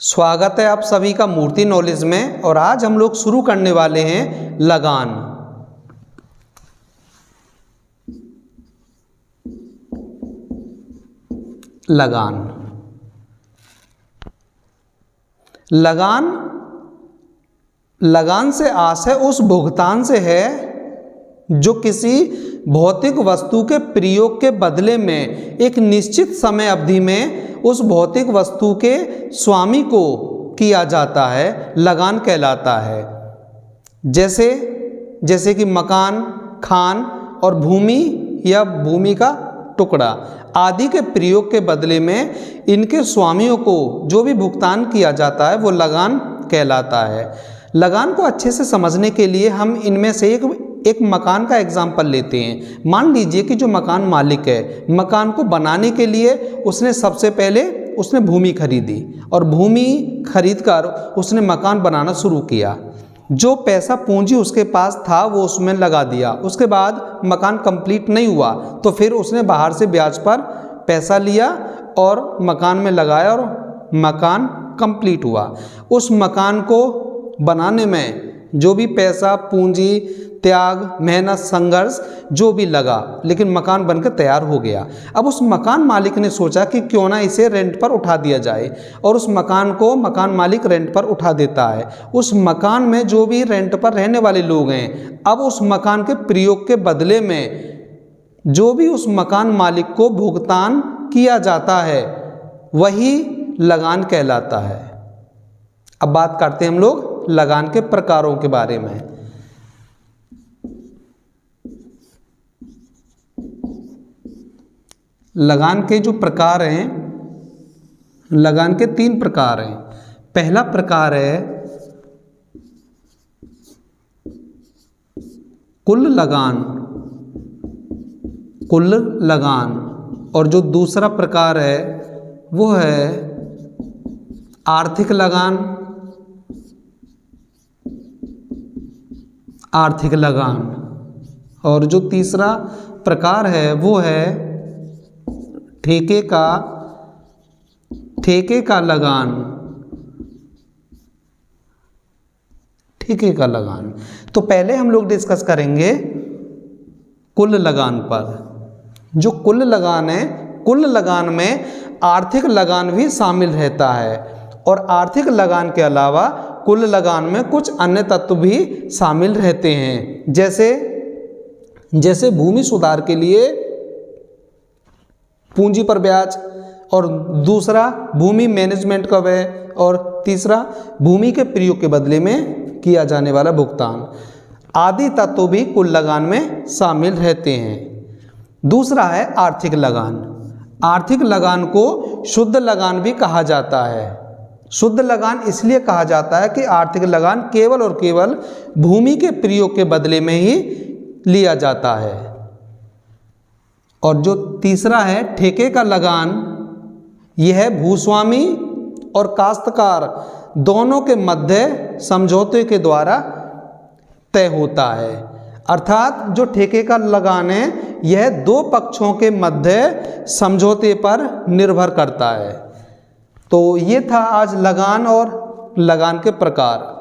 स्वागत है आप सभी का मूर्ति नॉलेज में। और आज हम लोग शुरू करने वाले हैं लगान। लगान लगान लगान से आशय उस भुगतान से है जो किसी भौतिक वस्तु के प्रयोग के बदले में एक निश्चित समय अवधि में उस भौतिक वस्तु के स्वामी को किया जाता है, लगान कहलाता है। जैसे कि मकान, खान और भूमि या भूमि का टुकड़ा आदि के प्रयोग के बदले में इनके स्वामियों को जो भी भुगतान किया जाता है वो लगान कहलाता है। लगान को अच्छे से समझने के लिए हम इनमें से एक मकान का एग्जाम्पल लेते हैं। मान लीजिए कि जो मकान मालिक है, मकान को बनाने के लिए उसने सबसे पहले भूमि खरीदी और भूमि खरीदकर उसने मकान बनाना शुरू किया। जो पैसा पूंजी उसके पास था वो उसमें लगा दिया। उसके बाद मकान कंप्लीट नहीं हुआ तो फिर उसने बाहर से ब्याज पर पैसा लिया और मकान में लगाया और मकान कंप्लीट हुआ। उस मकान को बनाने में जो भी पैसा, पूंजी, त्याग, मेहनत, संघर्ष जो भी लगा, लेकिन मकान बनकर तैयार हो गया। अब उस मकान मालिक ने सोचा कि क्यों ना इसे रेंट पर उठा दिया जाए और उस मकान को मकान मालिक रेंट पर उठा देता है। उस मकान में जो भी रेंट पर रहने वाले लोग हैं, अब उस मकान के प्रयोग के बदले में जो भी उस मकान मालिक को भुगतान किया जाता है वही लगान कहलाता है। अब बात करते हैं हम लोग लगान के प्रकारों के बारे में। लगान के जो प्रकार हैं, लगान के 3 प्रकार हैं। पहला प्रकार है कुल लगान, और जो दूसरा प्रकार है वो है आर्थिक लगान, और जो तीसरा प्रकार है वो है ठेके का लगान। तो पहले हम लोग डिस्कस करेंगे कुल लगान पर। जो कुल लगान है, कुल लगान में आर्थिक लगान भी शामिल रहता है और आर्थिक लगान के अलावा कुल लगान में कुछ अन्य तत्व भी शामिल रहते हैं। जैसे भूमि सुधार के लिए पूंजी पर ब्याज, और दूसरा भूमि मैनेजमेंट का व्यय, और तीसरा भूमि के प्रयोग के बदले में किया जाने वाला भुगतान आदि तत्व भी कुल लगान में शामिल रहते हैं। दूसरा है आर्थिक लगान। आर्थिक लगान को शुद्ध लगान भी कहा जाता है। शुद्ध लगान इसलिए कहा जाता है कि आर्थिक लगान केवल और केवल भूमि के प्रयोग के बदले में ही लिया जाता है। और जो तीसरा है ठेके का लगान, यह भूस्वामी और काश्तकार दोनों के मध्य समझौते के द्वारा तय होता है। अर्थात जो ठेके का लगान है यह 2 पक्षों के मध्य समझौते पर निर्भर करता है। तो ये था आज लगान और लगान के प्रकार।